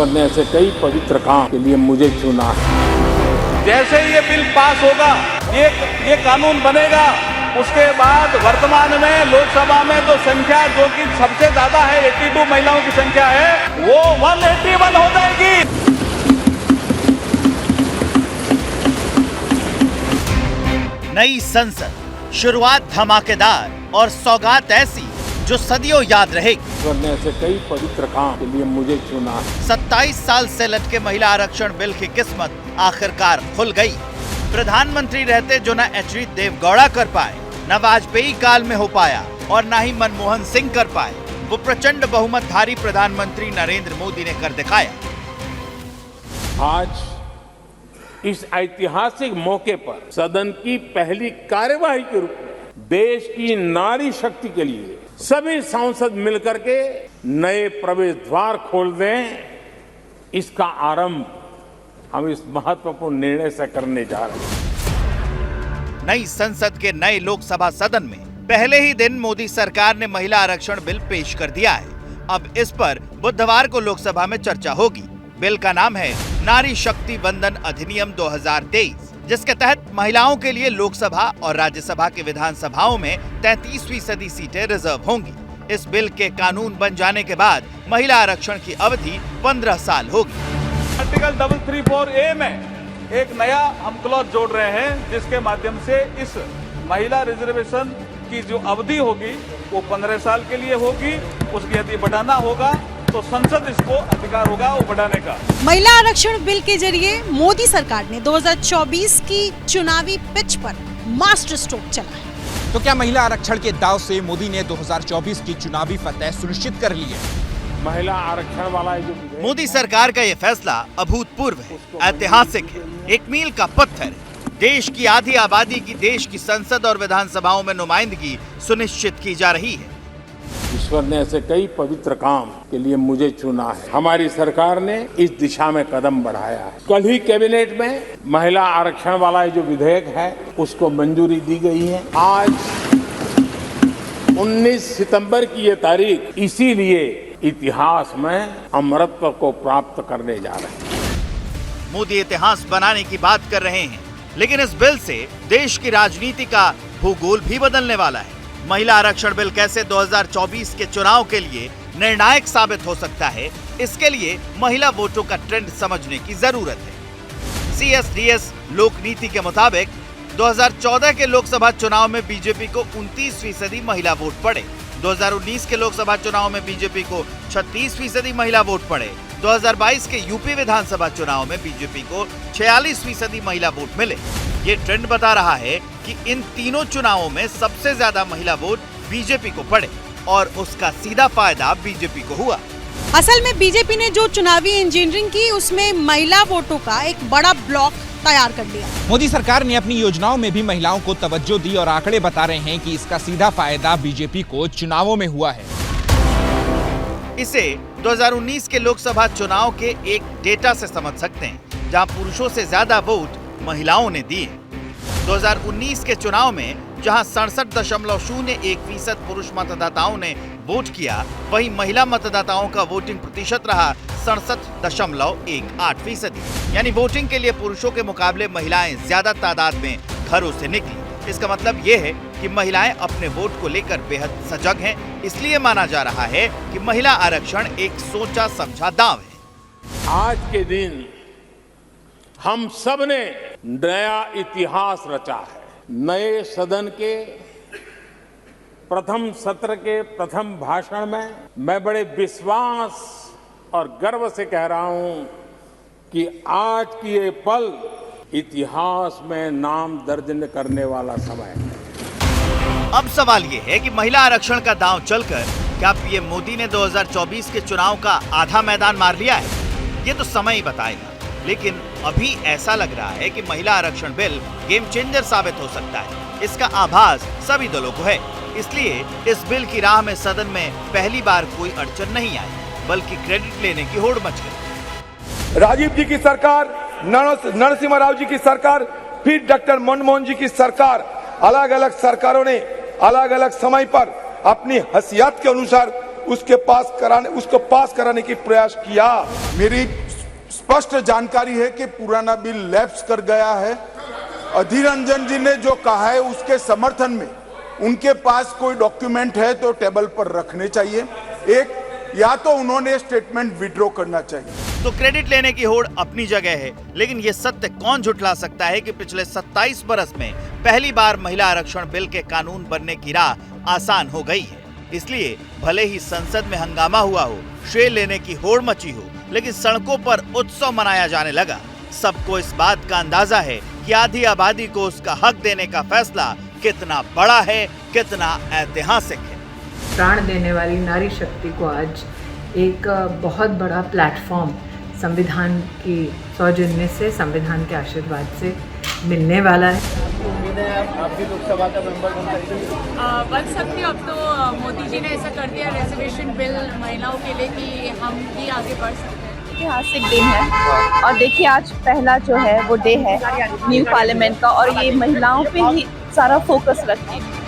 ईश्वर ने ऐसे कई पवित्र काम के लिए मुझे चुना है। जैसे ये बिल पास होगा, ये कानून बनेगा, उसके बाद वर्तमान में लोकसभा में तो संख्या जो कि सबसे ज्यादा है 82 महिलाओं की संख्या है, वो 181 हो जाएगी। नई संसद, शुरुआत धमाकेदार और सौगात ऐसी जो सदियों याद रहेगी। ईश्वर ने ऐसे कई पवित्र काम के लिए मुझे चुना है। 27 साल से लटके महिला आरक्षण बिल की किस्मत आखिरकार खुल गई। प्रधानमंत्री रहते जो न एच.डी. देवगौड़ा कर पाए, न वाजपेयी काल में हो पाया और न ही मनमोहन सिंह कर पाए, वो प्रचंड बहुमतधारी प्रधानमंत्री नरेंद्र मोदी ने कर दिखाया। आज इस ऐतिहासिक मौके पर सदन की पहली कार्यवाही के रूप में देश की नारी शक्ति के लिए सभी सांसद मिलकर के नए प्रवेश द्वार खोल दें, इसका आरंभ हम इस महत्वपूर्ण निर्णय से करने जा रहे हैं। नई संसद के नए लोकसभा सदन में पहले ही दिन मोदी सरकार ने महिला आरक्षण बिल पेश कर दिया है। अब इस पर बुधवार को लोकसभा में चर्चा होगी। बिल का नाम है नारी शक्ति वंदन अधिनियम 2023, जिसके तहत महिलाओं के लिए लोकसभा और राज्यसभा के विधानसभाओं में 33% सीटें रिजर्व होंगी। इस बिल के कानून बन जाने के बाद महिला आरक्षण की अवधि 15 साल होगी। आर्टिकल 334A में एक नया हम क्लॉज जोड़ रहे हैं, जिसके माध्यम से इस महिला रिजर्वेशन की जो अवधि होगी वो 15 साल के लिए होगी। उसकी यदि बढ़ाना होगा तो संसद इसको अधिकार होगा वो बढ़ाने का। महिला आरक्षण बिल के जरिए मोदी सरकार ने 2024 की चुनावी पिच पर मास्टर स्ट्रोक चला है। तो क्या महिला आरक्षण के दाव से मोदी ने 2024 की चुनावी फतह सुनिश्चित कर ली है? महिला आरक्षण वाला जो मोदी सरकार का ये फैसला अभूतपूर्व है, ऐतिहासिक है, एक मील का पत्थर है। देश की आधी आबादी की देश की संसद और विधानसभाओं में नुमाइंदगी सुनिश्चित की जा रही है। ईश्वर ने ऐसे कई पवित्र काम के लिए मुझे चुना है। हमारी सरकार ने इस दिशा में कदम बढ़ाया है। कल ही कैबिनेट में महिला आरक्षण वाला जो विधेयक है उसको मंजूरी दी गई है। आज 19 सितंबर की ये तारीख इसीलिए इतिहास में अमरत्व को प्राप्त करने जा रहे हैं। मोदी इतिहास बनाने की बात कर रहे हैं, लेकिन इस बिल से देश की राजनीति का भूगोल भी बदलने वाला है। महिला आरक्षण बिल कैसे 2024 के चुनाव के लिए निर्णायक साबित हो सकता है, इसके लिए महिला वोटों का ट्रेंड समझने की जरूरत है। CSDS लोक नीति के मुताबिक 2014 के लोकसभा चुनाव में बीजेपी को 29% महिला वोट पड़े। 2019 के लोकसभा चुनाव में बीजेपी को 36% महिला वोट पड़े। 2022 के यूपी विधानसभा चुनाव में बीजेपी को 46% महिला वोट मिले। ये ट्रेंड बता रहा है कि इन तीनों चुनावों में सबसे ज्यादा महिला वोट बीजेपी को पड़े और उसका सीधा फायदा बीजेपी को हुआ। असल में बीजेपी ने जो चुनावी इंजीनियरिंग की उसमें महिला वोटों का एक बड़ा ब्लॉक तैयार कर लिया। मोदी सरकार ने अपनी योजनाओं में भी महिलाओं को तवज्जो दी और आंकड़े बता रहे हैं कि इसका सीधा फायदा बीजेपी को चुनावों में हुआ है। इसे 2019 के लोकसभा चुनाव के एक डेटा से समझ सकते हैं, जहां पुरुषों से ज्यादा वोट महिलाओं ने दिए। 2019 के चुनाव में जहां 67.01% पुरुष मतदाताओं ने वोट किया, वहीं महिला मतदाताओं का वोटिंग प्रतिशत रहा 67.18%। यानी वोटिंग के लिए पुरुषों के मुकाबले महिलाएं ज्यादा तादाद में घरों से निकली। इसका मतलब ये है कि महिलाएं अपने वोट को लेकर बेहद सजग हैं। इसलिए माना जा रहा है कि महिला आरक्षण एक सोचा समझा दांव है। आज के दिन हम सब ने नया इतिहास रचा है। नए सदन के प्रथम सत्र के प्रथम भाषण में मैं बड़े विश्वास और गर्व से कह रहा हूं कि आज की ये पल इतिहास में नाम दर्ज करने वाला समय है। अब सवाल ये है कि महिला आरक्षण का दांव चलकर क्या पीएम मोदी ने 2024 के चुनाव का आधा मैदान मार लिया है? ये तो समय ही बताएगा। लेकिन अभी ऐसा लग रहा है कि महिला आरक्षण बिल गेम चेंजर साबित हो सकता है। इसका आभास सभी दलों को है। इसलिए इस बिल की राह में सदन में पहली बार कोई अड़चन नहीं आई, बल्कि क्रेडिट लेने की होड़ मच गई। राजीव जी की सरकार, नरसिम्हा राव जी की सरकार, फिर डॉक्टर मनमोहन जी की सरकार, अलग अलग सरकारों ने अलग अलग समय पर अपनी हैसियत के अनुसार उसको पास कराने की प्रयास किया। मेरी स्पष्ट जानकारी है कि पुराना बिल लैप्स कर गया है। अधीर रंजन जी ने जो कहा है उसके समर्थन में उनके पास कोई डॉक्यूमेंट है तो टेबल पर रखने चाहिए, एक या तो उन्होंने स्टेटमेंट विड्रॉ करना चाहिए। तो क्रेडिट लेने की होड़ अपनी जगह है, लेकिन ये सत्य कौन झुठला सकता है कि पिछले 27 बरस में पहली बार महिला आरक्षण बिल के कानून बनने की राह आसान हो गई है। इसलिए भले ही संसद में हंगामा हुआ हो, श्रेय लेने की होड़ मची हो, लेकिन सड़कों पर उत्सव मनाया जाने लगा। सबको इस बात का अंदाजा है कि आधी आबादी को उसका हक देने का फैसला कितना बड़ा है, कितना ऐतिहासिक है। प्राण देने वाली नारी शक्ति को आज एक बहुत बड़ा प्लेटफॉर्म संविधान की सौजन्य से, संविधान के आशीर्वाद से मिलने वाला है। आप भी लोकसभा का मेंबर बन सकते हो। अब तो मोदी जी ने ऐसा कर दिया रिजर्वेशन बिल महिलाओं के लिए कि हम भी आगे बढ़ सकते हैं। ऐतिहासिक दिन है और देखिए आज पहला जो है वो डे है न्यू पार्लियामेंट का और ये महिलाओं पे ही सारा फोकस रखती है।